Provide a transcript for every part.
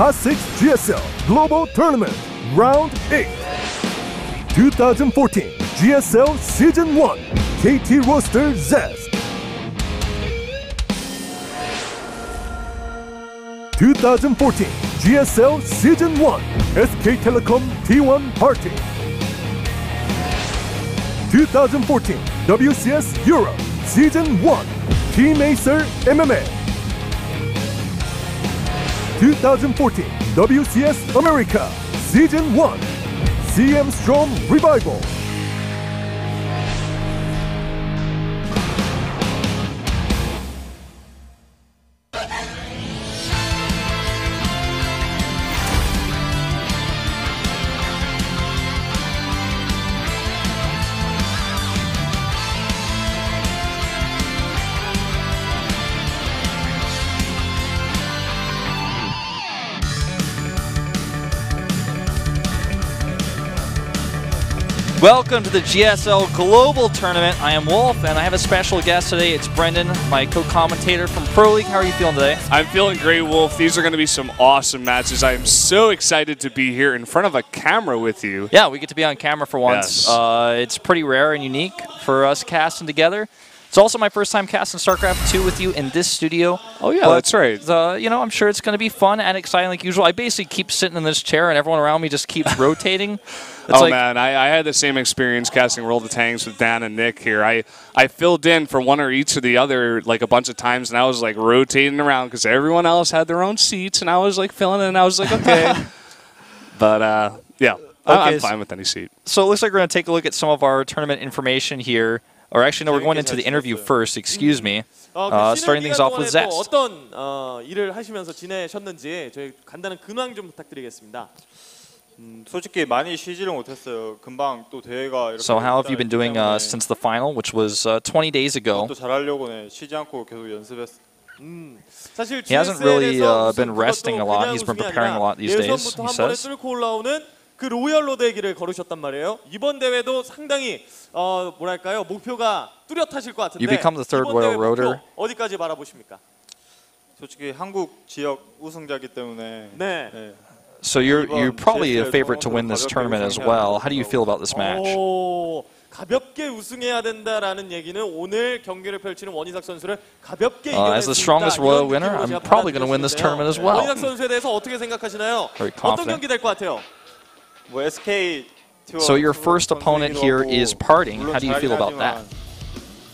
Hot 6 GSL Global Tournament Round 8. 2014 GSL Season 1 KT Roster Zest. 2014 GSL Season 1 SK Telecom T1 Party. 2014 WCS Europe Season 1 Team Acer MMA. 2014 WCS America Season 1 CM Strong Revival. Welcome to the GSL Global Tournament. I am Wolf, and I have a special guest today. It's Brendan, my co-commentator from Pro League. How are you feeling today? I'm feeling great, Wolf. These are going to be some awesome matches. I am so excited to be here in front of a camera with you. Yeah, we get to be on camera for once. Yes. It's pretty rare and unique for us casting together. It's also my first time casting Starcraft 2 with you in this studio. Oh, yeah, that's right. You know, I'm sure it's going to be fun and exciting like usual. I basically keep sitting in this chair, and everyone around me just keeps rotating. Man, I had the same experience casting World of Tanks with Dan and Nick here. I filled in for one or each of the other like a bunch of times, and I was like rotating around because everyone else had their own seats, and I was like filling in, and I was like, okay. But, yeah, okay, I'm fine with any seat. So it looks like we're going to take a look at some of our tournament information here. Or actually, no, we're going into the interview first. Excuse me. Starting things off with Zest. 어떤 일을 하시면서 지내셨는지 저희 간단한 근황 좀 부탁드리겠습니다. 솔직히 많이 쉬지를 못했어요. 금방 또 대회가 이렇게. So how have you been doing since the final, which was 20 days ago? 또 잘하려고 쉬지 않고 계속 연습했어. He hasn't really been resting a lot. He's been preparing a lot these days, he says. 그 로얄 로드의 길을 걸으셨단 말이에요. 이번 대회도 상당히 뭐랄까요 목표가 뚜렷하실 것 같은데. You become the third Royal Roader. 어디까지 바라보십니까? 솔직히 한국 지역 우승자이기 때문에. 네. So you're probably a favorite to win this tournament as well. How do you feel about this match? 가볍게 우승해야 된다라는 얘기는 오늘 경기를 펼치는 원희삭 선수를 가볍게 이겨낼 as the 수 strongest 있다. royal winner, I'm probably going to win this tournament as well. 원희삭 선수에 대해서 어떻게 생각하시나요? Very 어떤 confident. 경기 될 것 같아요? 뭐 SK So your first opponent here is Parting. How do you feel about that?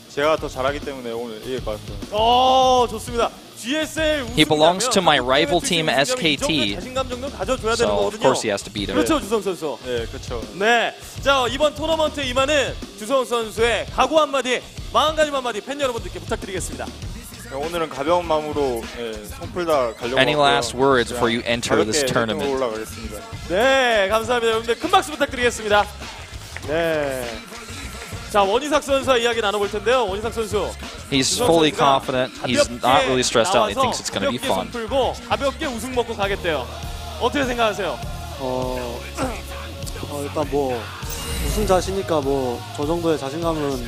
제가 더 잘하기 때문에 오늘 이길 것 같아요. 좋습니다. GSL He belongs to my rival team SKT. 자신감 가져줘야 되는 So of 거거든요. course he has to beat him. 그렇죠, 주성 선수. 네, 그렇죠. 네, 자 이번 토너먼트에 임하는 주성 선수의 각오 한마디, 마음가짐 한마디 팬 여러분들께 부탁드리겠습니다. 오늘은 가벼운 마음으로 손 풀다 가려고. Any last words before you enter this 가볍게 tournament? 올라가겠습니다. 네, 감사합니다. 여러분들 큰 박수 부탁드리겠습니다. 네. 자, 원희삭 선수와 이야기 나눠볼 텐데요. 원희삭 선수. He's fully confident. He's not really stressed out. He thinks it's going to be fun. 풀고 가볍게 우승 먹고 가겠대요. 어떻게 생각하세요? 일단 뭐 우승자시니까 뭐 저 정도의 자신감은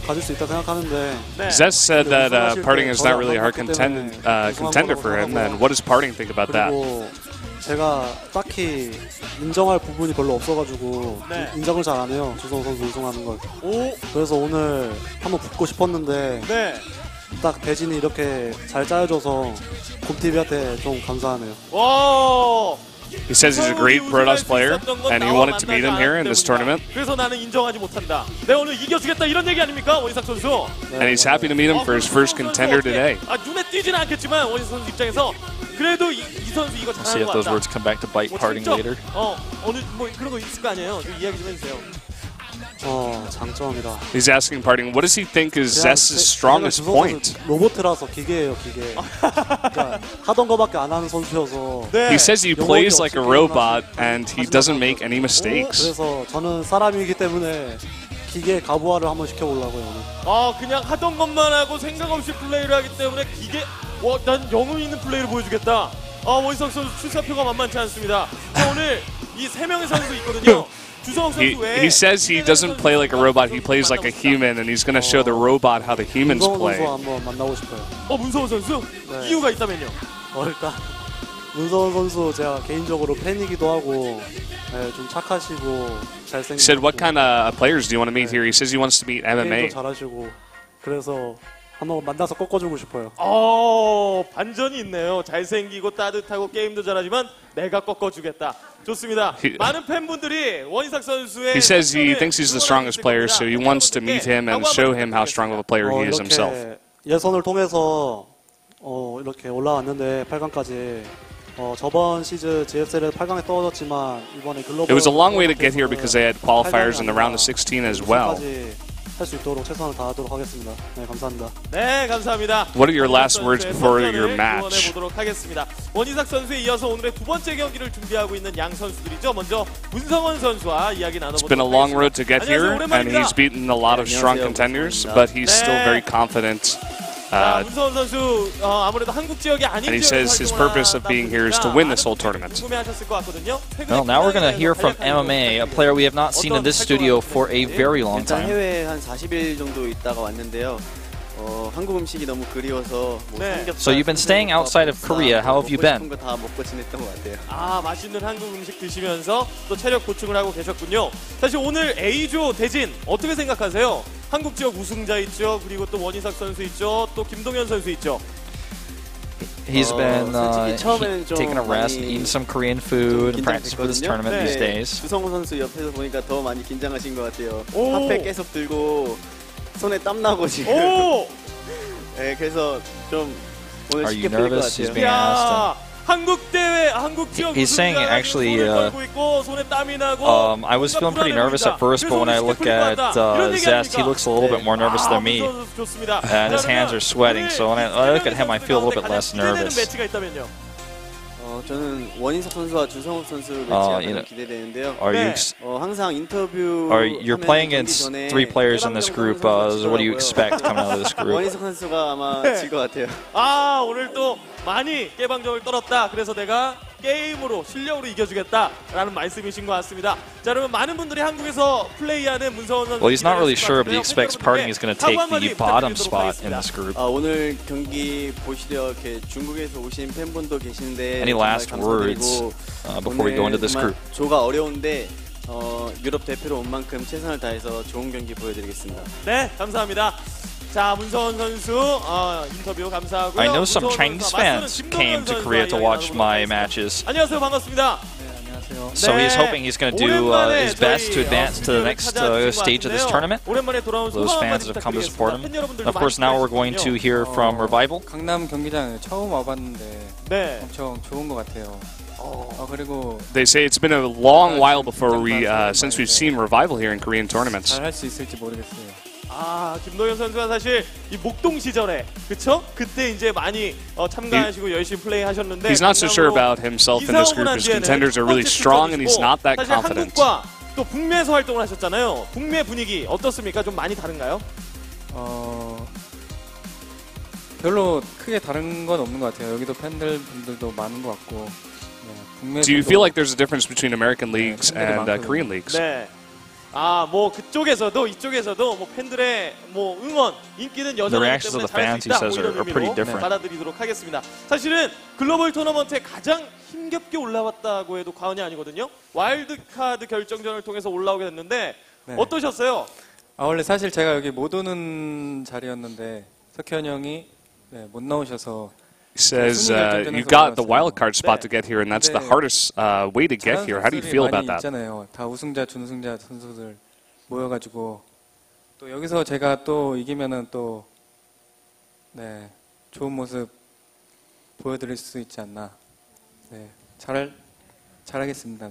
가질 수 있다 생각하는데. Zest said that Parting is not really a hard contender for him. And what does Parting think about that? 제가 딱히 인정할 부분이 별로 없어가지고 인정을 잘 안 해요. 주성 선수 우승하는 걸. 그래서 오늘 한번 붙고 싶었는데 딱 대진이 이렇게 잘 짜여져서 곰TV한테 좀 감사하네요. He says he's a great Protoss player, and he wanted to meet him here in this tournament. 그래서 나는 인정하지 못한다. 내가 오늘 이겨주겠다 이런 얘기 아닙니까, 원희삭 선수? And he's happy to meet him for his first contender today. 눈에 띄지는 않겠지만 원희삭 선수 입장에서 그래도 이 선수 이거 See 잘하는 if 것 those 같다. words come back to bite Parting later. 어느 뭐 그런 거 있을 거 아니에요. 좀 이야기 좀 해주세요. 장점이라. He's asking Parting, what does he think is Zest's strongest point? 로봇이라서 기계예요, 기계. 그러니까 하던 거밖에 안 하는 선수여서. He says he plays like a robot and he doesn't make any mistakes. 그래서 저는 사람이기 때문에 기계 가부화를 한번 시켜보려고요, 오늘. 그냥 하던 것만 하고 생각 없이 플레이를 하기 때문에 기계. 난 영혼 있는 플레이를 보여주겠다. 원희삭 선수 출사표가 만만치 않습니다. 오늘 이 세 명의 선수 있거든요. He says he doesn't play like a robot, he plays like a human, and he's going to show the robot how the humans play. 한번 만나고 싶어요. 문서원 선수? 이유가 있다면요? 일단 문서원 선수 제가 개인적으로 팬이기도 하고 좀 착하시고 잘생기고. He said, what kind of players do you want to meet here? He says he wants to meet MMA. 게임도 잘하시고 그래서 한번 만나서 꺾어주고 싶어요. 반전이 있네요. 잘생기고 따뜻하고 게임도 잘하지만 내가 꺾어주겠다. 좋습니다. 많은 팬분들이 원희삭 선수의 He says he thinks he's the strongest player, so he wants to meet him and show him how strong of a player he is himself. 예선을 통해서 이렇게 올라왔는데 8강까지 저번 시즌 GSL에 8강에 떨어졌지만 이번에 글로벌 It was a long way to get here because they had qualifiers in the round of 16 as well. 할 수 있도록 최선을 다하도록 하겠습니다. 네, 감사합니다. 네, 감사합니다. What are your last words before your match? 보도록 하겠습니다. 원희삭 선수에 이어서 오늘의 두 번째 경기를 준비하고 있는 양 선수들이죠. 먼저 문성원 선수와 이야기 나눠보도록 It's been a long road to get here, 안녕하세요. and he's beaten a lot of strong contenders, but he's still very confident. 문성원 선수 아무래도 한국 지역이 아닌 And he says his purpose of being here is to win this whole tournament. 궁금해하셨을 것 같거든요. Well, now we're going to hear from MMA, a player we have not seen in this studio for a very long 일단 time. 해외에 한 40일 정도 있다가 왔는데요. 한국 음식이 너무 그리워서 So you've been staying outside of Korea. How have you been? 다 먹고 지냈던 것 같아요. 맛있는 한국 음식 드시면서 또 체력 보충을 하고 계셨군요. 사실 오늘 A조 대진 어떻게 생각하세요? 한국 지역 우승자 있죠. 그리고 또 원희삭 선수 있죠. 또 김동현 선수 있죠. He's been taking a rest, eating some Korean food, and practicing for this tournament these days. 주성우 선수 옆에서 보니까 더 많이 긴장하신 것 같아요. 핫팩 계속 들고 손에 땀 나고 지금. 네, 그래서 좀 오늘 쉽게 풀릴 것 같아요. 한국 대회, 한국 지역 He's saying actually, I was feeling pretty nervous at first, but when I look at Zest, he looks a little bit more nervous than me, and his hands are sweating. So when I look at him, I feel a little bit less nervous. 저는 원희삭 선수와 주성우 선수 매치가 가장 기대되는데요. 항상 인터뷰 you're playing against three players in this group. So what do you expect coming out of this group? 원희삭 선수가 아마 질 것 같아요. 오늘 또 많이 깨방정을 떨었다. 그래서 내가 게임으로 실력으로 이겨주겠다라는 말씀이신 것 같습니다. 자, 여러분 많은 분들이 한국에서 플레이하는 문성원 선수. Well, he's not really sure, but he expects Parting is going to take the bottom spot in this group. 오늘 경기 보시려 이렇게 중국에서 오신 팬분도 계신데. Any last words before we go into this group? 조가 어려운데 유럽 대표로 온 만큼 최선을 다해서 좋은 경기 보여드리겠습니다. 네, 감사합니다. 자, 문성원 선수 인터뷰 감사하고요. I know some Chinese fans came to Korea to watch my matches. 안녕하세요, 반갑습니다. So he's hoping he's going to do his best to advance to the next stage of this tournament. Those fans that have come to support him. Of course, now we're going to hear from Revival. 강남 경기장 처음 와봤는데 엄청 좋은 것 같아요. 그리고 They say it's been a long while before since we've seen Revival here in Korean tournaments. 잘할 수 있을지 모르겠어요. 김동현 선수가 사실 이 목동 시절에 그쵸? 그때 이제 많이 참가하시고 열심히 플레이하셨는데 He's not so sure about himself in this group. His contenders are really strong and he's not that confident. 사실 한국과 또 북미에서 활동을 하셨잖아요. 북미의 분위기 어떻습니까? 좀 많이 다른가요? 별로 크게 다른 건 없는 것 같아요. 여기도 팬들도 많은 것 같고. Do you feel like there's a difference between American leagues and Korean leagues? 네. 뭐 그쪽에서도 이쪽에서도 뭐 팬들의 뭐 응원 인기는 여전하기 때문에 잘할 수 있다. 이런 의미로 받아들이도록 하겠습니다. 사실은 글로벌 토너먼트에 가장 힘겹게 올라왔다고 해도 과언이 아니거든요. 와일드카드 결정전을 통해서 올라오게 됐는데 어떠셨어요? 원래 사실 제가 여기 못 오는 자리였는데 석현 형이 못 나오셔서. He says you got the wild card spot to get here, and that's the hardest way to get here. How do you feel about that? 다 우승자, 준우승자 선수들 모여가지고 또 여기서 제가 또 이기면은 또 좋은 모습 보여드릴 수 있지 않나. 잘하겠습니다.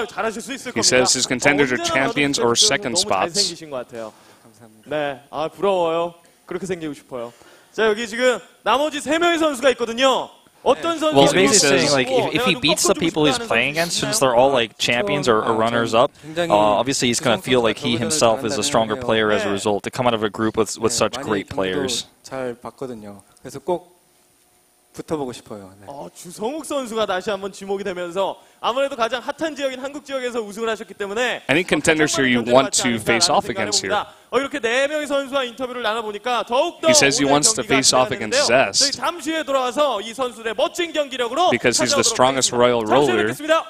잘하실 수 있을 겁니다. He says his contenders are champions or second spots. 잘생기신 것 같아요. 감사합니다. 부러워요. 그렇게 생기고 싶어요. 자, 여기 지금 나머지 3명의 선수가 있거든요. 어떤 선수? Well, he's basically saying like if he beats the people he's playing against, since they're all like champions or runners up, obviously he's going to feel like he himself is a stronger player as a result to come out of a group with such great players. 잘 봤거든요. 그래서 꼭 붙어보고 싶어요. 네. 주성욱 선수가 다시 한번 지목이 되면서 아무래도 가장 핫한 지역인 한국 지역에서 우승을 하셨기 때문에 Any contenders here you want to face off against here? 이렇게 네 명의 선수와 인터뷰를 나눠보니까 더욱더 He says he wants to face off against Zest. 저희 잠시 후에 돌아와서 이 선수들의 멋진 경기력으로 Because he's the strongest Royal 잠시 후에 Roller 뵙겠습니다.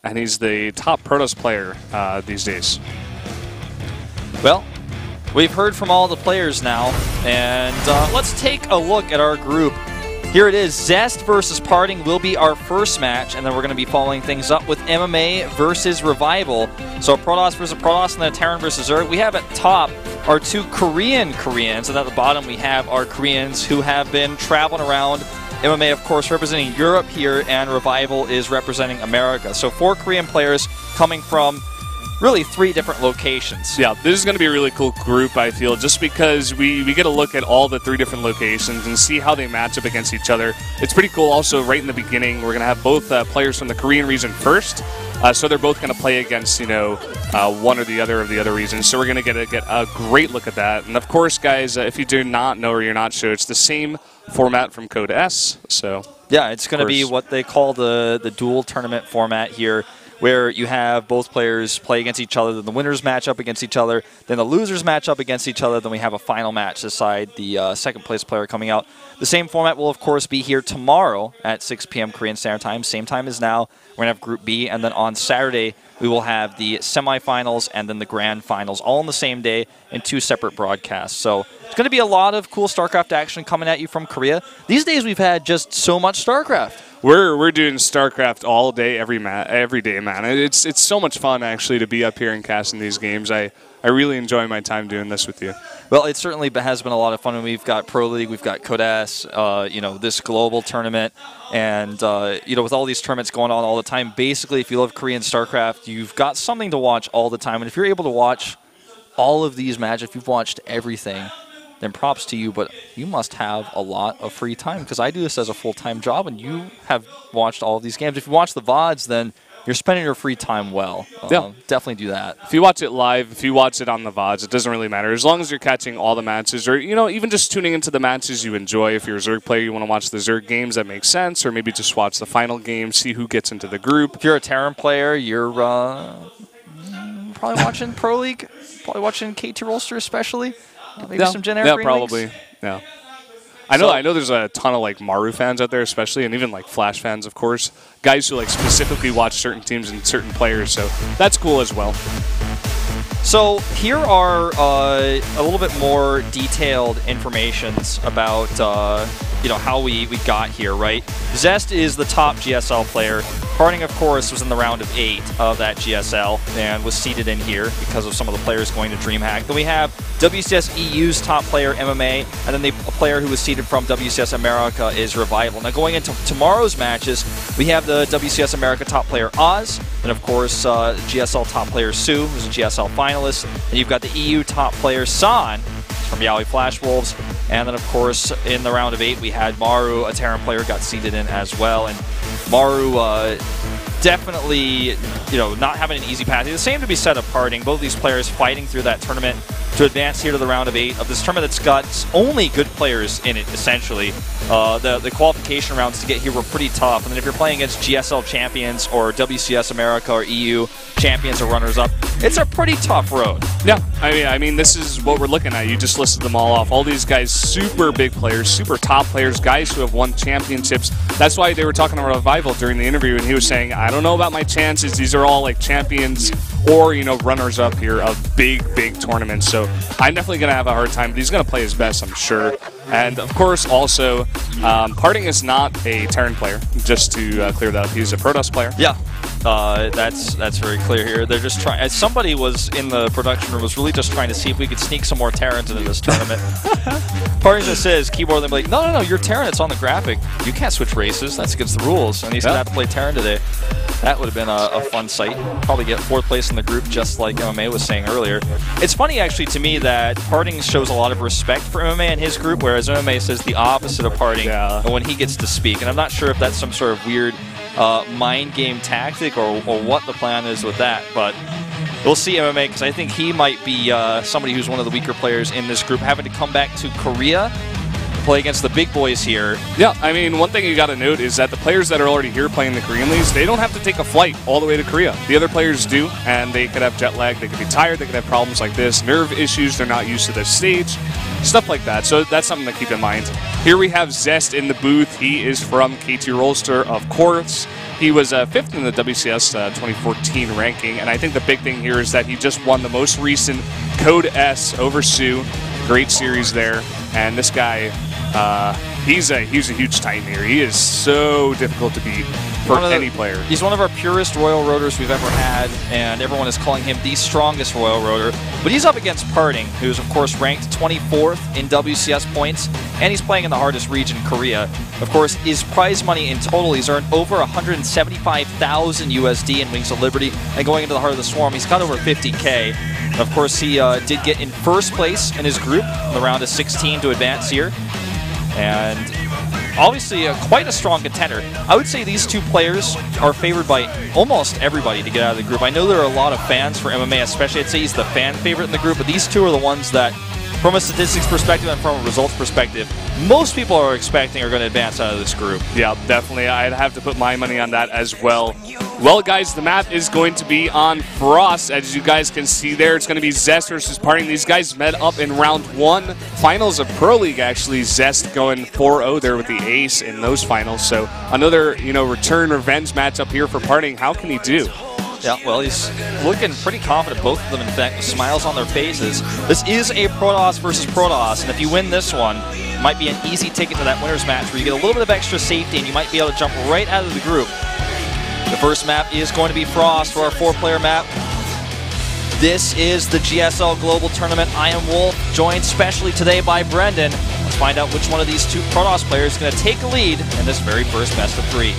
and he's the top Protoss player these days. Well, we've heard from all the players now, and let's take a look at our group. Here it is. Zest versus Parting will be our first match, and then we're going to be following things up with MMA versus Revival. So Protoss versus Protoss, and then Terran versus Zerg. We have at top our two Koreans, and at the bottom we have our Koreans who have been traveling around. MMA, of course, representing Europe here, and Revival is representing America. So 4 Korean players coming from really 3 different locations. Yeah, this is going to be a really cool group, I feel, just because we get a look at all the 3 different locations and see how they match up against each other. It's pretty cool also right in the beginning. We're going to have both players from the Korean region first, so they're both going to play against, one or the other of the other regions. So we're going to get a great look at that. And of course, guys, if you do not know or you're not sure, it's the same format from Code S. So yeah, it's going to be what they call the dual tournament format here, where you have both players play against each other, then the winners match up against each other, then the losers match up against each other, then we have a final match to decide the second place player coming out. The same format will, of course, be here tomorrow at 6 p.m. Korean Standard Time, same time as now. We're going to have Group B, and then on Saturday, we will have the semifinals and then the grand finals, all on the same day in 2 separate broadcasts. So it's going to be a lot of cool StarCraft action coming at you from Korea. These days, we've had just so much StarCraft. We're doing StarCraft all day, every day, man. It's so much fun actually to be up here and casting these games. I really enjoy my time doing this with you. Well, it certainly has been a lot of fun. We've got Pro League, we've got Codes, this global tournament, and with all these tournaments going on all the time. Basically, if you love Korean StarCraft, you've got something to watch all the time. And if you're able to watch all of these matches, if you've watched everything, then props to you, but you must have a lot of free time, because I do this as a full-time job, and you have watched all of these games. If you watch the VODs, then you're spending your free time well. Yeah. Definitely do that. If you watch it live, if you watch it on the VODs, it doesn't really matter. As long as you're catching all the matches, or even just tuning into the matches you enjoy. If you're a Zerg player, you want to watch the Zerg games, that makes sense, or maybe just watch the final game, see who gets into the group. If you're a Terran player, you're probably watching Pro League, probably watching KT Rolster especially. Maybe some generic green probably. Leagues. Yeah. I know there's a ton of Maru fans out there especially, and even Flash fans, of course. Guys who specifically watch certain teams and certain players, so that's cool as well. So here are a little bit more detailed informations about how we got here, right? Zest is the top GSL player. Parting, of course, was in the round of 8 of that GSL and was seeded in here because of some of the players going to DreamHack. Then we have WCS EU's top player, MMA, and then the player who was seeded from WCS America is Revival. Now going into tomorrow's matches, we have the WCS America top player, Oz, and of course GSL top player, Sue, who's a GSL finalist, and you've got the EU top player, San, from Yaoi Flash Wolves, and then of course in the round of 8 we had Maru, a Terran player, got seeded in as well, and Maru definitely not having an easy path. The same to be said of Parting. Both of these players fighting through that tournament to advance here to the round of 8 of this tournament that's got only good players in it, essentially. The qualification rounds to get here were pretty tough, and then if you're playing against GSL champions or WCS America or EU champions or runners-up, it's a pretty tough road. Yeah, I mean, this is what we're looking at. You just listed them all off. All these guys, super big players, super top players, guys who have won championships. That's why they were talking about Revival during the interview, and he was saying, I don't know about my chances. These are all champions or, runners-up here of big tournaments. So I'm definitely going to have a hard time, but he's going to play his best, I'm sure. And, of course, also, Parting is not a Terran player, just to clear that up. He's a Protoss player. Yeah. That's very clear here. They're just trying. Somebody was in the production room was really just trying to see if we could sneak some more Terrans into this tournament. Parting just says keyboard. They're like, no, you're Terran. It's on the graphic. You can't switch races. That's against the rules. And he's gonna have to play Terran today. That would have been a fun sight. Probably get 4th place in the group, just like MMA was saying earlier. It's funny actually to me that Parting shows a lot of respect for MMA in his group, whereas MMA says the opposite of Parting when he gets to speak. And I'm not sure if that's some sort of weird mind game tactic or what the plan is with that, but we'll see MMA, because I think he might be somebody who's one of the weaker players in this group, having to come back to Korea play against the big boys here. Yeah, I mean, one thing you got to note is that the players that are already here playing the Korean leagues, they don't have to take a flight all the way to Korea. The other players do, and they could have jet lag, they could be tired, they could have problems like this, nerve issues, they're not used to this stage, stuff like that. So that's something to keep in mind. Here we have Zest in the booth. He is from KT Rolster, of course. He was 5th in the WCS 2014 ranking, and I think the big thing here is that he just won the most recent Code S over Sue. Great series there, and this guy, he's a huge titan here. He is so difficult to beat for any player. He's one of our purest Royal Roaders we've ever had, and everyone is calling him the strongest Royal Roader. But he's up against Parting, who's of course ranked 24th in WCS points, and he's playing in the hardest region, Korea. Of course, his prize money in total, he's earned over 175,000 USD in Wings of Liberty, and going into the heart of the Swarm, he's got over 50K. Of course, he did get in first place in his group in the round of 16 to advance here. And obviously quite a strong contender. I would say these two players are favored by almost everybody to get out of the group. I know there are a lot of fans for MMA especially. I'd say he's the fan favorite in the group, but these two are the ones that, from a statistics perspective and from a results perspective, most people are expecting are going to advance out of this group. Yeah, definitely. I'd have to put my money on that as well. Well, guys, the map is going to be on Frost. As you guys can see there, it's going to be Zest versus Parting. These guys met up in round 1. Finals of Pro League, actually. Zest going 4-0 there with the ace in those finals. So another, return revenge matchup here for Parting. How can he do? Yeah, well, he's looking pretty confident, both of them, in fact, with smiles on their faces. This is a Protoss versus Protoss, and if you win this one, it might be an easy ticket to that winner's match where you get a little bit of extra safety and you might be able to jump right out of the group. The first map is going to be Frost for our 4-player map. This is the GSL Global Tournament. I am Wolf, joined specially today by Brendan. Let's find out which one of these two Protoss players is going to take a lead in this very first best of 3.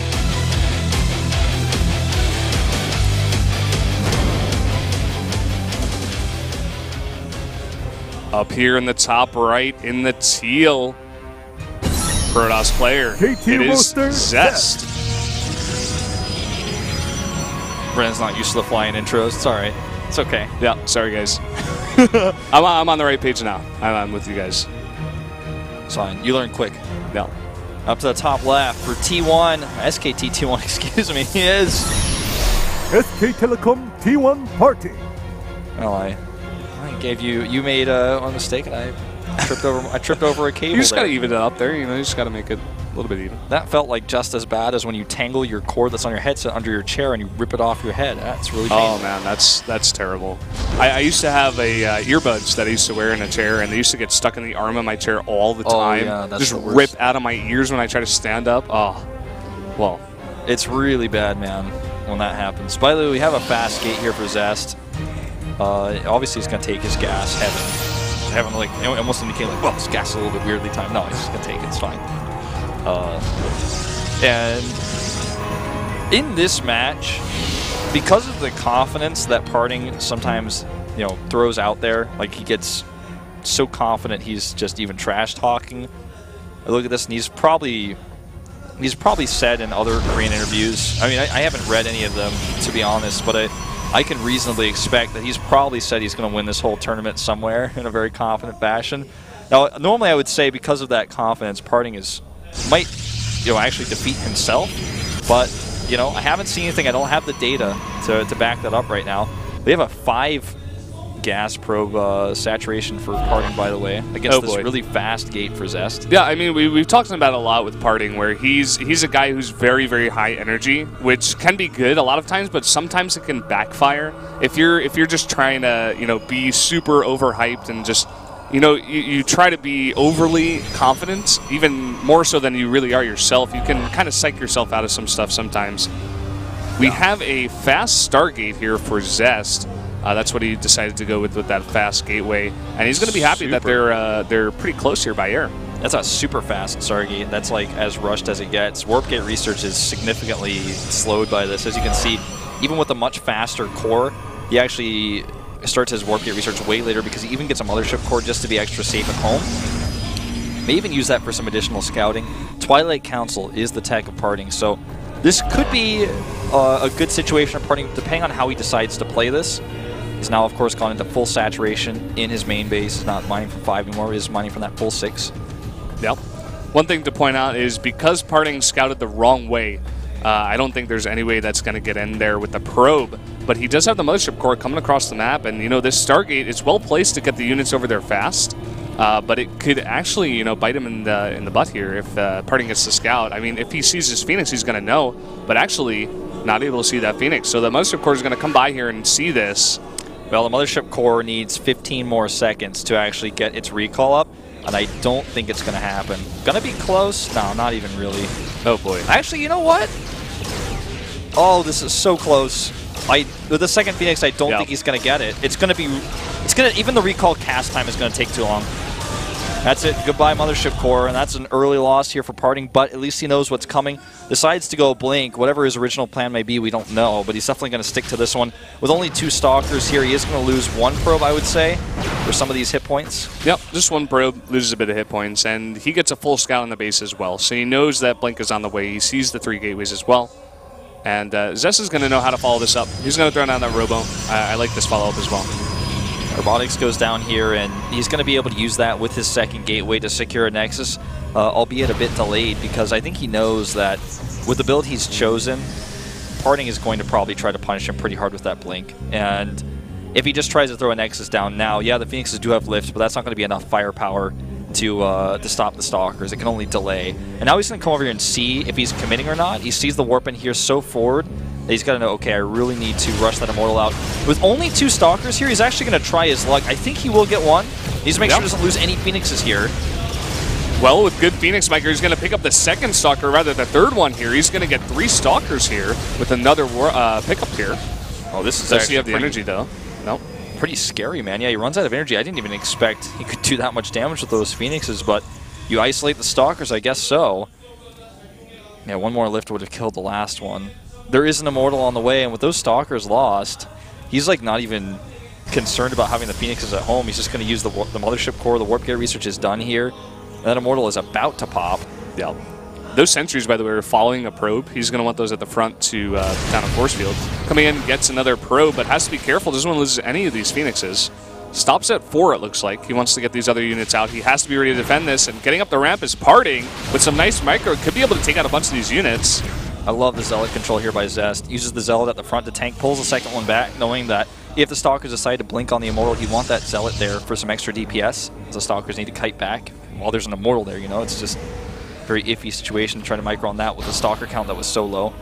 Up here in the top right, in the teal, Protoss player, it is Zest. Brendan's not used to the flying intros. It's all right. It's okay. Yeah, sorry, guys. I'm on the right page now. I'm with you guys. It's fine. You learn quick. Yeah. Up to the top left for T1, SKT T1, excuse me, he is SK Telecom T1 Party. Well, I gave you made a mistake, and I tripped over a cable. You just there. gotta even it up there. You just gotta make it a little bit even. That felt like just as bad as when you tangle your cord that's on your headset under your chair and you rip it off your head. That's really painful. Oh man, that's terrible. I used to have a earbuds that I used to wear in a chair, and they used to get stuck in the arm of my chair all the time. Yeah, that's just rip out of my ears when I try to stand up. Oh, well. It's really bad, man, when that happens. By the way, we have a fast gate here for Zest. Obviously, he's going to take his gas heaven, like, it almost indicated, like, well, this gas is a little bit weirdly timed. No, he's just going to take it. It's fine. And in this match, because of the confidence that Parting sometimes, throws out there, like he gets so confident he's just even trash talking. I look at this, and he's probably said in other Korean interviews. I mean, I haven't read any of them, to be honest, but I can reasonably expect that he's probably said he's going to win this whole tournament somewhere in a very confident fashion. Now, normally I would say because of that confidence, Parting might actually defeat himself, but I haven't seen anything. I don't have the data to back that up right now. They have a 5 gas probe saturation for Parting, by the way, against this really fast gate for Zest. Yeah, I mean, we've talked about it a lot with Parting, where he's a guy who's very, very high energy, which can be good a lot of times, but sometimes it can backfire. If you're just trying to be super overhyped and just you try to be overly confident, even more so than you really are yourself, you can kind of psych yourself out of some stuff sometimes. We have a fast Stargate here for Zest. That's what he decided to go with that fast gateway, and he's going to be happy that they're pretty close here by air. That's a super fast Stargate. That's like as rushed as it gets. Warp gate research is significantly slowed by this. As you can see, even with a much faster core, he actually starts his warp gate research way later because he even gets a mothership core just to be extra safe at home. May even use that for some additional scouting. Twilight Council is the tech of Parting, so this could be a good situation of Parting, depending on how he decides to play this. He's now, of course, gone into full saturation in his main base. He's not mining from 5 anymore. He's mining from that full 6. Yep. One thing to point out is because Parting scouted the wrong way, I don't think there's any way that's going to get in there with the probe. But he does have the mothership core coming across the map, and this Stargate is well placed to get the units over there fast. But it could actually, bite him in the butt here if Parting gets the scout. I mean, if he sees his Phoenix, he's going to know, but actually not able to see that Phoenix. So the mothership core is going to come by here and see this. Well, the mothership core needs 15 more seconds to actually get its recall up, and I don't think it's going to happen. Going to be close? No, not even really. Oh, boy. Actually, you know what? Oh, this is so close. With the second Phoenix, I don't think he's going to get it. Even the recall cast time is going to take too long. That's it. Goodbye, mothership core, and that's an early loss here for Parting, but at least he knows what's coming. Decides to go blink. Whatever his original plan may be, we don't know, but he's definitely going to stick to this one. With only 2 stalkers here, he is going to lose 1 probe, I would say, for some of these hit points. Yep, just 1 probe, loses a bit of hit points, and he gets a full scout on the base as well, so he knows that blink is on the way. He sees the 3 gateways as well. And Zest is going to know how to follow this up. He's going to throw down that Robo. I like this follow-up as well. Robotics goes down here, and he's going to be able to use that with his second gateway to secure a Nexus, albeit a bit delayed, because I think he knows that with the build he's chosen, Parting is going to probably try to punish him pretty hard with that blink. And if he just tries to throw a Nexus down now, yeah, the Phoenixes do have lift, but that's not going to be enough firepower to stop the Stalkers. It can only delay. And now he's going to come over here and see if he's committing or not. He sees the warp in here so forward that he's got to know, okay, I really need to rush that Immortal out. With only 2 Stalkers here, he's actually going to try his luck. I think he will get 1. He needs to make sure he doesn't lose any Phoenixes here. Well, with good Phoenix Maker, he's going to pick up the 2nd Stalker, rather the 3rd one here. He's going to get 3 Stalkers here with another pickup here. Oh, this is actually actually have the energy, though. Nope. Pretty scary, man. Yeah, he runs out of energy. I didn't even expect he could do that much damage with those Phoenixes, but you isolate the Stalkers, I guess so. Yeah, 1 more lift would have killed the last one. There is an Immortal on the way, and with those Stalkers lost, he's like not even concerned about having the Phoenixes at home. He's just going to use the mothership core. The warp gate research is done here. And that Immortal is about to pop. Yeah. Those sentries, by the way, are following a probe. He's going to want those at the front to down a force field. Coming in, gets another probe, but has to be careful. Doesn't want to lose any of these Phoenixes. Stops at 4, it looks like. He wants to get these other units out. He has to be ready to defend this, and getting up the ramp is Parting with some nice micro. Could be able to take out a bunch of these units. I love the Zealot control here by Zest. Uses the Zealot at the front to tank, pulls the second one back, knowing that if the Stalkers decide to blink on the Immortal, he'd want that Zealot there for some extra DPS. The Stalkers need to kite back. While there's an Immortal there, it's just a very iffy situation to try to micro on that with the Stalker count that was so low.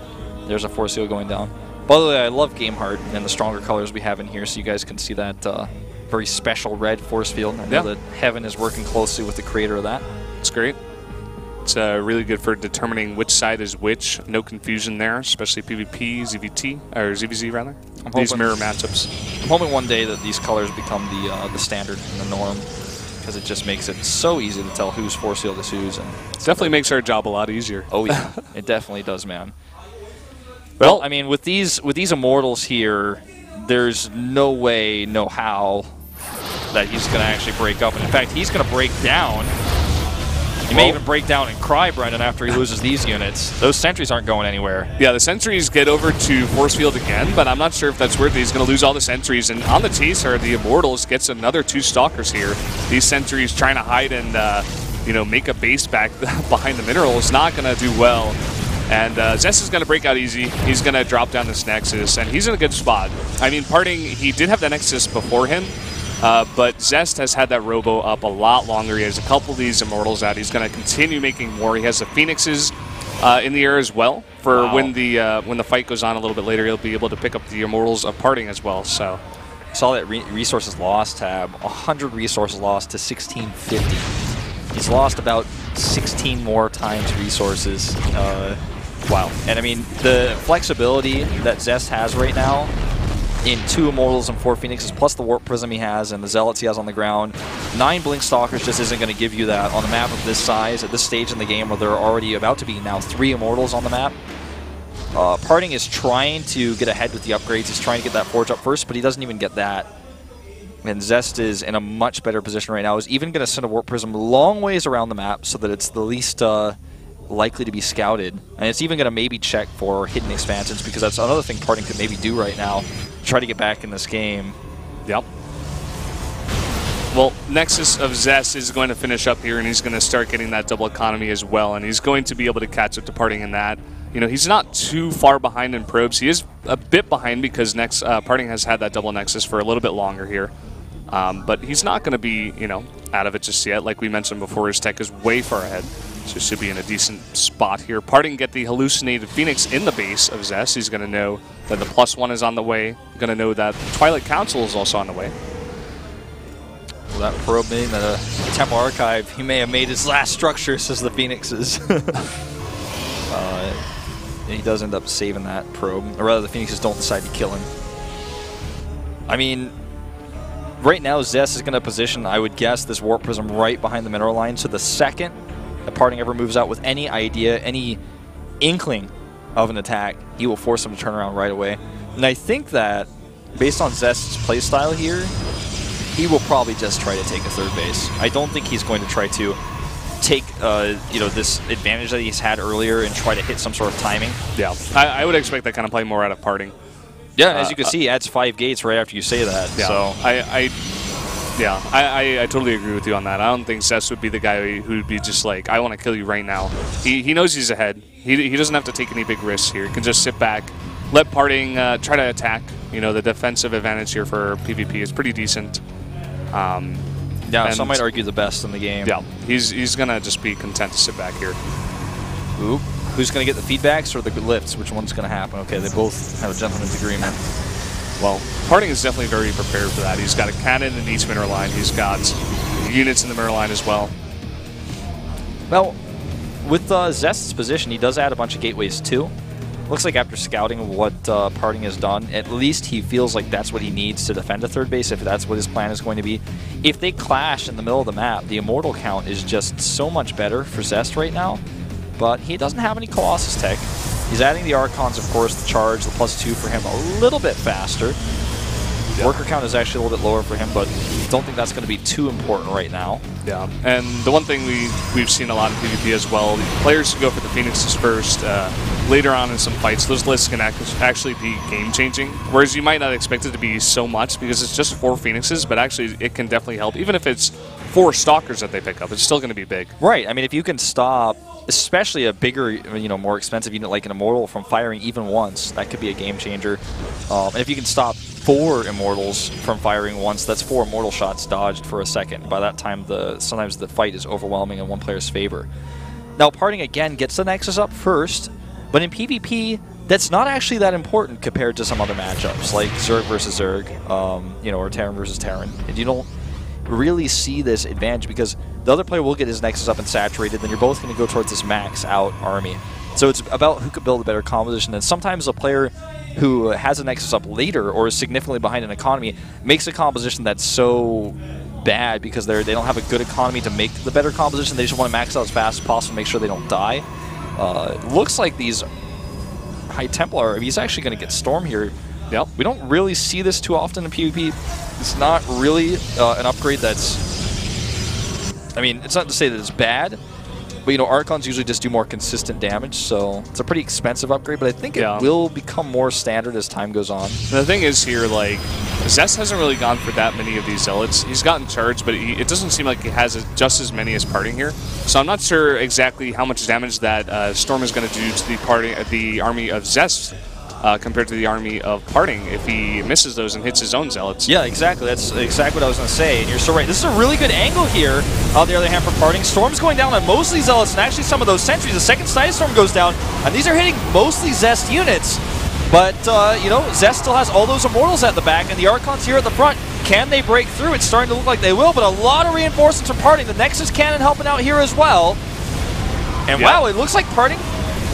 There's a force field going down. By the way, I love Game Heart and the stronger colors we have in here, so you guys can see that very special red force field. I know that Heaven is working closely with the creator of that. It's great. It's really good for determining which side is which. No confusion there, especially PvP, ZVT, or ZVZ rather. These mirror matchups. I'm hoping one day that these colors become the standard and the norm, because it just makes it so easy to tell whose force field is whose. And it definitely makes our job a lot easier. Oh yeah, it definitely does, man. Well, I mean, with these Immortals here, there's no way, no how that he's going to actually break up. And in fact, he's going to break down. He may even break down and cry, Brendan, after he loses these units. Those sentries aren't going anywhere. Yeah, the sentries get over to force field again, but I'm not sure if that's worth it. He's going to lose all the sentries, and on the chaser, the Immortals gets another 2 Stalkers here. These sentries trying to hide and make a base back behind the mineral is not going to do well. And Zest is going to break out easy. He's going to drop down this Nexus, and he's in a good spot. I mean, Parting, he did have the Nexus before him, but Zest has had that Robo up a lot longer. He has a couple of these Immortals out. He's going to continue making more. He has the Phoenixes in the air as well for when the fight goes on a little bit later. He'll be able to pick up the Immortals of Parting as well. So saw that resources lost tab. 100 resources lost to 1650. He's lost about 16 more times resources. Wow. And I mean, the flexibility that Zest has right now in 2 Immortals and 4 Phoenixes, plus the Warp Prism he has and the Zealots he has on the ground, 9 Blink Stalkers just isn't going to give you that on a map of this size at this stage in the game where there are already about to be now 3 Immortals on the map. Parting is trying to get ahead with the upgrades. He's trying to get that Forge up first, but he doesn't even get that. And Zest is in a much better position right now. He's even going to send a Warp Prism long ways around the map so that it's the least likely to be scouted. And it's even going to maybe check for hidden expansions, because that's another thing Parting could maybe do right now. Try to get back in this game. Yep. Well, Nexus of Zest is going to finish up here, and he's going to start getting that double economy as well, and he's going to be able to catch up to Parting in that. You know, he's not too far behind in probes. He is a bit behind because Parting has had that double Nexus for a little bit longer here. But he's not going to be, you know, out of it just yet. Like we mentioned before, his tech is way far ahead. So he should be in a decent spot here. Parting get the hallucinated Phoenix in the base of Zest. He's going to know that the +1 is on the way. Going to know that Twilight Council is also on the way. Well, that probe being the Temple Archive, he may have made his last structure, says the Phoenixes. He does end up saving that probe. Or rather, the Phoenixes don't decide to kill him. I mean, right now, Zest is going to position, I would guess, this Warp Prism right behind the mineral line. So the second that Parting ever moves out with any idea, any inkling of an attack, he will force him to turn around right away. And I think that, based on Zest's playstyle here, he will probably just try to take a third base. I don't think he's going to try to take you know, this advantage that he's had earlier and try to hit some sort of timing. Yeah, I would expect that kind of play more out of Parting. Yeah, as you can see, he adds 5 gates right after you say that. Yeah, so I totally agree with you on that. I don't think Zest would be the guy who would be just like, I want to kill you right now. He knows he's ahead. He doesn't have to take any big risks here. He can just sit back, let Parting try to attack. You know, the defensive advantage here for PvP is pretty decent. Yeah, some might argue the best in the game. Yeah, he's going to just be content to sit back here. Oop. Who's going to get the feedbacks or the lifts? Which one's going to happen? Okay, they both have a gentleman's agreement. Well, Parting is definitely very prepared for that. He's got a cannon in each mineral line. He's got units in the mineral line as well. Well, with Zest's position, he does add a bunch of gateways too. Looks like after scouting what Parting has done, at least he feels like that's what he needs to defend a third base, if that's what his plan is going to be. If they clash in the middle of the map, the Immortal count is just so much better for Zest right now. But he doesn't have any Colossus tech. He's adding the Archons, of course, the charge, the +2 for him a little bit faster. Yeah. Worker count is actually a little bit lower for him, but I don't think that's going to be too important right now. Yeah, and the one thing we've seen a lot in PvP as well, players who go for the Phoenixes first, later on in some fights, those lists can actually be game-changing, whereas you might not expect it to be so much because it's just 4 Phoenixes, but actually it can definitely help. Even if it's 4 Stalkers that they pick up, it's still going to be big. Right, I mean, if you can stop especially a bigger, you know, more expensive unit like an Immortal from firing even once, that could be a game changer. And if you can stop 4 Immortals from firing once, that's 4 Immortal shots dodged for a second. By that time, sometimes the fight is overwhelming in one player's favor. Now, Parting again gets the Nexus up first, but in PvP, that's not actually that important compared to some other matchups, like Zerg versus Zerg, you know, or Terran versus Terran. And you don't really see this advantage because the other player will get his Nexus up and saturated, then you're both going to go towards this max out army. So it's about who could build a better composition, and sometimes a player who has a Nexus up later or is significantly behind an economy makes a composition that's so bad because they don't have a good economy to make the better composition. They just want to max out as fast as possible to make sure they don't die. Looks like these High Templar, I mean, he's actually going to get Storm here. Yep. We don't really see this too often in PvP. It's not really an upgrade that's... I mean, it's not to say that it's bad, but, you know, Archons usually just do more consistent damage, so it's a pretty expensive upgrade, but I think it will become more standard as time goes on. And the thing is here, like, Zest hasn't really gone for that many of these Zealots. He's gotten charged, but it doesn't seem like he has just as many as Parting here. So I'm not sure exactly how much damage that Storm is going to do to the army of Zest compared to the army of Parting if he misses those and hits his own Zealots. Yeah, exactly. That's exactly what I was going to say, and you're so right. This is a really good angle here. On the other hand, for Parting, Storm's going down on mostly Zealots, and actually some of those sentries. The second Side Storm goes down, and these are hitting mostly Zest units. But, you know, Zest still has all those Immortals at the back, and the Archons here at the front. Can they break through? It's starting to look like they will, but a lot of reinforcements from Parting. The Nexus Cannon helping out here as well. And wow, it looks like Parting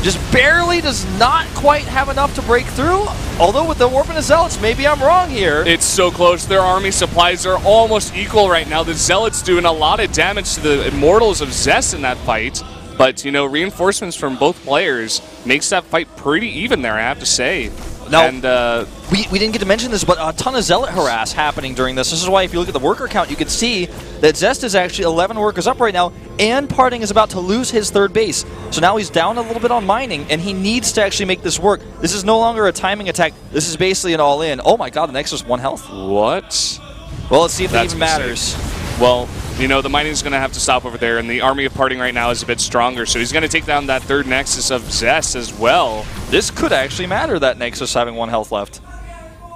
just barely does not quite have enough to break through. Although with the Warp and the Zealots, maybe I'm wrong here. It's so close. Their army supplies are almost equal right now. The Zealots doing a lot of damage to the Immortals of Zest in that fight. But, you know, reinforcements from both players makes that fight pretty even there, I have to say. Now, and, we didn't get to mention this, but a ton of Zealot harass happening during this. This is why if you look at the worker count, you can see that Zest is actually 11 workers up right now, and Parting is about to lose his third base. So now he's down a little bit on mining, and he needs to actually make this work. This is no longer a timing attack. This is basically an all-in. Oh my god, the Nexus 1 health. What? Well, let's see if it even matters. Well, you know, the mining's going to have to stop over there, and the army of Parting right now is a bit stronger, so he's going to take down that third Nexus of Zest as well. This could actually matter, that Nexus having 1 health left.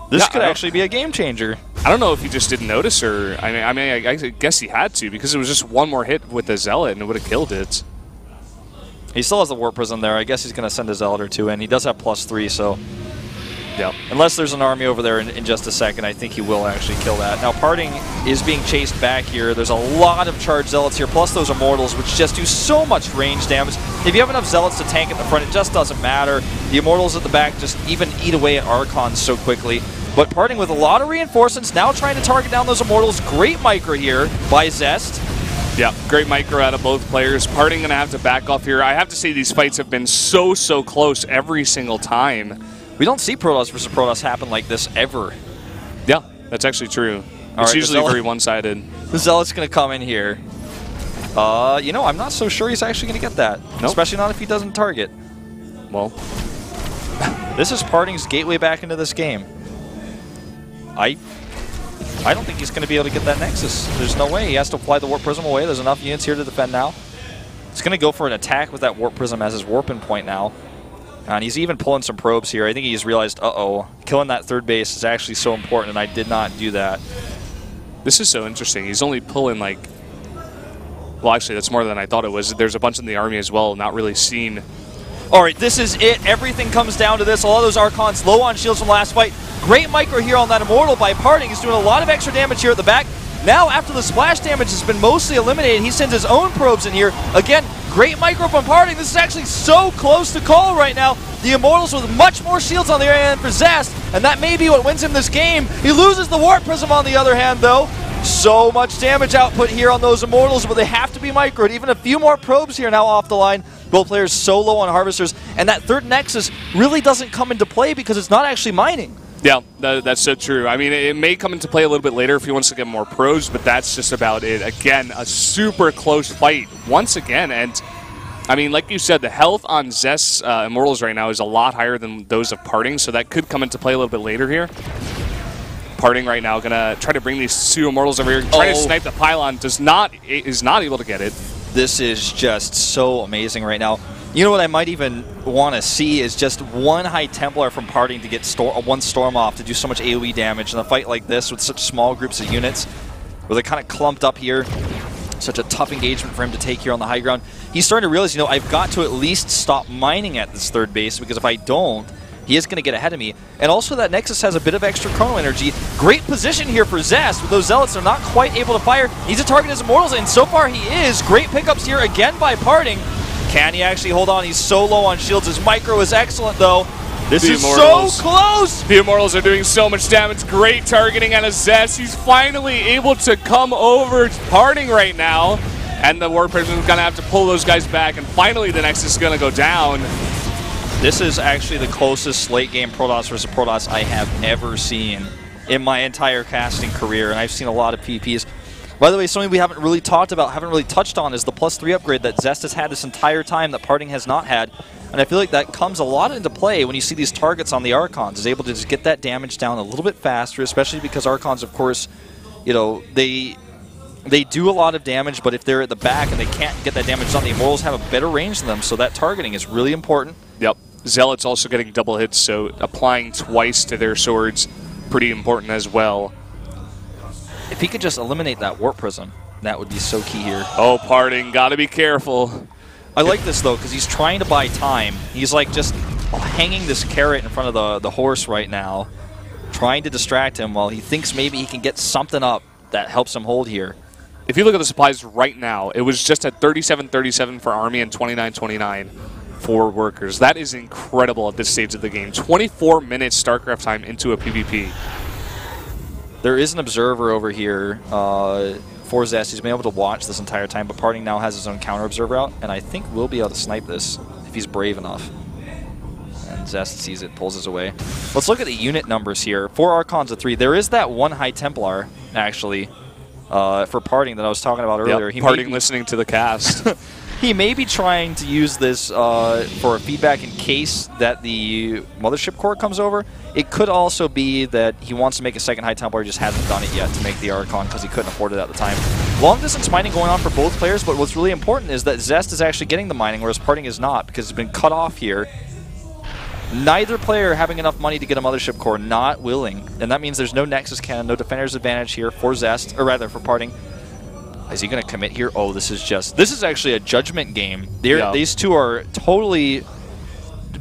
This could actually be a game changer. I don't know if he just didn't notice, or I guess he had to, because it was just one more hit with the Zealot, and it would have killed it. He still has the Warp Prism there. I guess he's going to send a Zealot or 2 in. He does have +3, so... Yep. Unless there's an army over there in just a second, I think he will actually kill that. Now, Parting is being chased back here. There's a lot of charged Zealots here, plus those Immortals, which just do so much range damage. If you have enough Zealots to tank at the front, it just doesn't matter. The Immortals at the back just even eat away at Archons so quickly. But Parting with a lot of reinforcements, now trying to target down those Immortals. Great micro here by Zest. Yeah, great micro out of both players. Parting going to have to back off here. I have to say these fights have been so close every single time. We don't see Protoss versus Protoss happen like this ever. Yeah, that's actually true. It's usually very one-sided. The Zealot's going to come in here. You know, I'm not so sure he's actually going to get that. Nope. Especially not if he doesn't target. Well, this is Parting's gateway back into this game. I don't think he's going to be able to get that Nexus. There's no way. He has to fly the Warp Prism away. There's enough units here to defend now. He's going to go for an attack with that Warp Prism as his warping point now. And he's even pulling some probes here. I think he's realized, uh-oh, killing that third base is actually so important, and I did not do that. This is so interesting. He's only pulling, like... Well, actually, that's more than I thought it was. There's a bunch in the army as well, not really seen. All right, this is it. Everything comes down to this. A lot of those Archons low on shields from last fight. Great micro here on that Immortal by Parting. He's doing a lot of extra damage here at the back. Now, after the splash damage has been mostly eliminated, he sends his own probes in here. Again, great micro from Parting. This is actually so close to call right now. The Immortals with much more shields on the other hand for Zest, and that may be what wins him this game. He loses the Warp Prism on the other hand, though. So much damage output here on those Immortals, but they have to be microed. Even a few more probes here now off the line. Both players so low on Harvesters, and that third Nexus really doesn't come into play because it's not actually mining. Yeah, that's so true. I mean, it may come into play a little bit later if he wants to get more probes, but that's just about it. Again, a super close fight once again, and I mean, like you said, the health on Zest's Immortals right now is a lot higher than those of Parting, so that could come into play a little bit later here. Parting right now going to try to bring these 2 Immortals over here, try to snipe the pylon, is not able to get it. This is just so amazing right now. You know what I might even want to see is just one High Templar from Parting to get one Storm off to do so much AoE damage in a fight like this with such small groups of units where they're kind of clumped up here. Such a tough engagement for him to take here on the high ground. He's starting to realize, you know, I've got to at least stop mining at this third base because if I don't, he is going to get ahead of me. And also that Nexus has a bit of extra chrono energy. Great position here for Zest with those Zealots. They're not quite able to fire. Needs to target his Immortals, and so far he is. Great pickups here again by Parting. Can he actually hold on? He's so low on shields. His micro is excellent, though. This is so close! The Immortals are doing so much damage. Great targeting out of Zest. He's finally able to come over Parting right now. And the Warp Prism is going to have to pull those guys back. And finally the Nexus is going to go down. This is actually the closest late game Protoss versus Protoss I have ever seen in my entire casting career. And I've seen a lot of PvPs. By the way, something we haven't really talked about, haven't really touched on, is the +3 upgrade that Zest has had this entire time that Parting has not had. And I feel like that comes a lot into play when you see these targets on the Archons. Is able to just get that damage down a little bit faster, especially because Archons, of course, you know, they do a lot of damage, but if they're at the back and they can't get that damage done, the Immortals have a better range than them, so that targeting is really important. Yep. Zealot's also getting double hits, so applying twice to their swords, pretty important as well. If he could just eliminate that Warp Prism, that would be so key here. Oh, Parting, gotta be careful. I like this, though, because he's trying to buy time. He's, like, just hanging this carrot in front of the horse right now, trying to distract him while he thinks maybe he can get something up that helps him hold here. If you look at the supplies right now, it was just at 37-37 for Army and 29-29 for Workers. That is incredible at this stage of the game. 24 minutes StarCraft time into a PvP. There is an observer over here for Zest. He's been able to watch this entire time, but Parting now has his own counter observer out, and I think we'll be able to snipe this if he's brave enough. And Zest sees it, pulls us away. Let's look at the unit numbers here. 4 Archons of 3. There is that 1 High Templar, actually, for Parting that I was talking about earlier. Yep, Parting listening to the cast. He may be trying to use this for feedback in case that the Mothership Core comes over. It could also be that he wants to make a second High Templar, just hasn't done it yet to make the Archon because he couldn't afford it at the time. Long distance mining going on for both players, but what's really important is that Zest is actually getting the mining, whereas Parting is not, because it's been cut off here. Neither player having enough money to get a Mothership Core, not willing. And that means there's no Nexus Cannon, no Defender's Advantage here for Zest, or rather for Parting. Is he going to commit here? Oh, this is actually a judgment game. These two are totally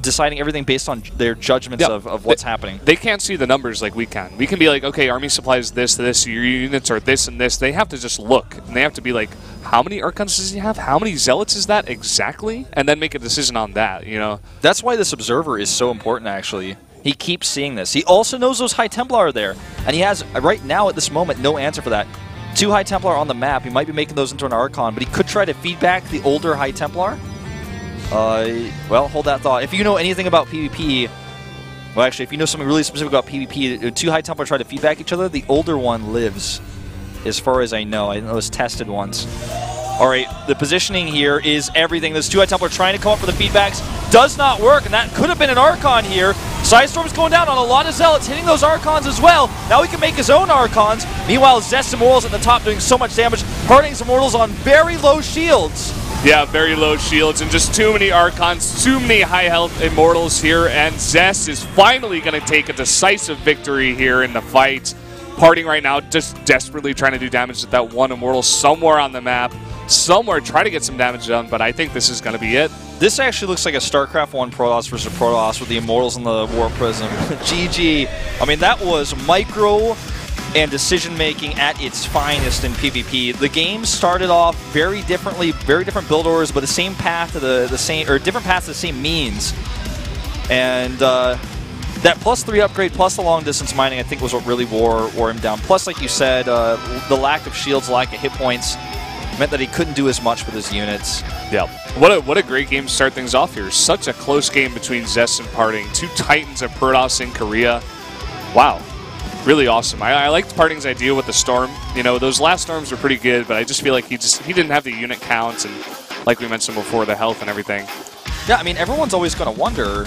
deciding everything based on their judgments of what's happening. They can't see the numbers like we can. We can be like, okay, army supplies this, your units are this and this. They have to just look, and they have to be like, how many Archons does he have? How many Zealots is that exactly? And then make a decision on that, you know? That's why this Observer is so important, actually. He keeps seeing this. He also knows those High Templar are there, and he has, right now at this moment, no answer for that. 2 High Templar on the map. He might be making those into an Archon, but he could try to feed back the older High Templar. Well, hold that thought. If you know anything about PvP, well, actually, if you know something really specific about PvP, 2 High Templar try to feed back each other. The older one lives, as far as I know. I know it was tested once. All right, the positioning here is everything. Those 2 High Templar trying to come up for the feedbacks. Does not work, and that could have been an Archon here. Sidestorm's going down on a lot of Zealots, hitting those Archons as well. Now he can make his own Archons. Meanwhile, Zest Immortals at the top doing so much damage. Parting's Immortals on very low shields. Yeah, very low shields and just too many Archons, too many high health Immortals here, and Zest is finally going to take a decisive victory here in the fight. Parting right now, just desperately trying to do damage to that one Immortal somewhere on the map. Somewhere, try to get some damage done, but I think this is going to be it. This actually looks like a Starcraft 1 Protoss versus Protoss with the Immortals and the War Prism. GG. I mean, that was micro and decision-making at its finest in PvP. The game started off very differently, very different build orders, but the same path to the same, or different paths to the same means. And that +3 upgrade plus the long-distance mining, I think, was what really wore him down. Plus, like you said, the lack of shields, lack of hit points, meant that he couldn't do as much with his units. Yeah. What a great game to start things off here. Such a close game between Zest and Parting. 2 titans of Protoss in Korea. Wow. Really awesome. I liked Parting's idea with the Storm. You know, those last Storms were pretty good, but I just feel like he didn't have the unit counts and, like we mentioned before, the health and everything. Yeah, I mean, everyone's always going to wonder,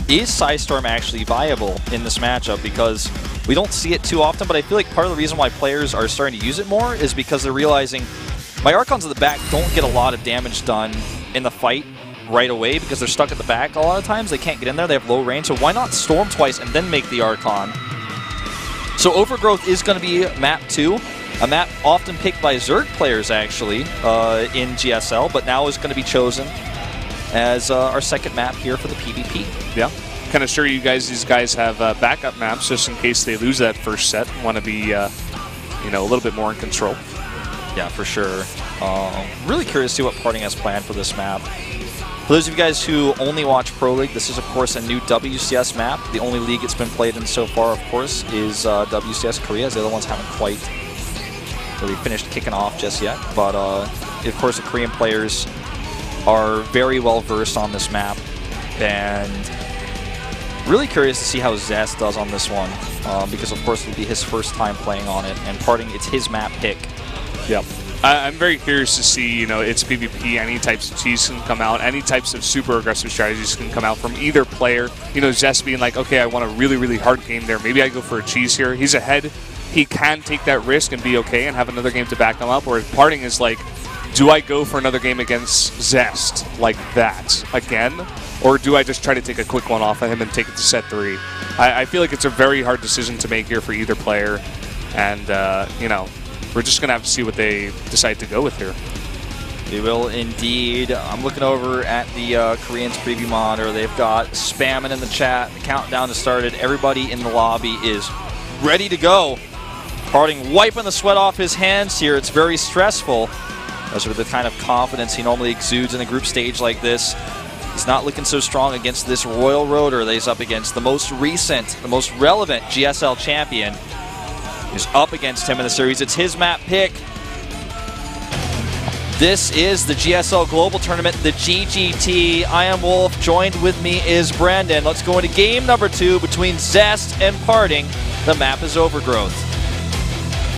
is Psystorm actually viable in this matchup? Because we don't see it too often, but I feel like part of the reason why players are starting to use it more is because they're realizing my Archons at the back don't get a lot of damage done in the fight right away because they're stuck at the back a lot of times. They can't get in there. They have low range. So why not Storm twice and then make the Archon? So Overgrowth is going to be map 2. A map often picked by Zerg players, actually, in GSL, but now is going to be chosen as our second map here for the PvP. Yeah. Kind of sure you guys, these guys have backup maps just in case they lose that first set. Want to be, you know, a little bit more in control. Yeah, for sure. Really curious to see what Parting has planned for this map. For those of you guys who only watch Pro League, this is, of course, a new WCS map. The only league it's been played in so far, of course, is WCS Korea, as the other ones haven't quite really finished kicking off just yet. But, of course, the Korean players are very well versed on this map. And really curious to see how Zest does on this one. Because, of course, it'll be his first time playing on it. And Parting, it's his map pick. Yep. I'm very curious to see, you know, it's PvP, any types of cheese can come out, any types of super aggressive strategies can come out from either player. You know, Zest being like, okay, I want a really, really hard game there. Maybe I go for a cheese here. He's ahead. He can take that risk and be okay and have another game to back him up. Whereas Parting is like, do I go for another game against Zest like that again? Or do I just try to take a quick one off of him and take it to set 3? I feel like it's a very hard decision to make here for either player. And, you know, we're just going to have to see what they decide to go with here. They will indeed. I'm looking over at the Koreans preview monitor. They've got spamming in the chat. The countdown has started. Everybody in the lobby is ready to go. Parting wiping the sweat off his hands here. It's very stressful. Those are the kind of confidence he normally exudes in a group stage like this. He's not looking so strong against this Royal Roader that he's up against. The most recent, the most relevant GSL champion is up against him in the series. It's his map pick. This is the GSL Global Tournament, the GGT. I am Wolf. Joined with me is Brendan. Let's go into game number 2 between Zest and Parting. The map is Overgrowth.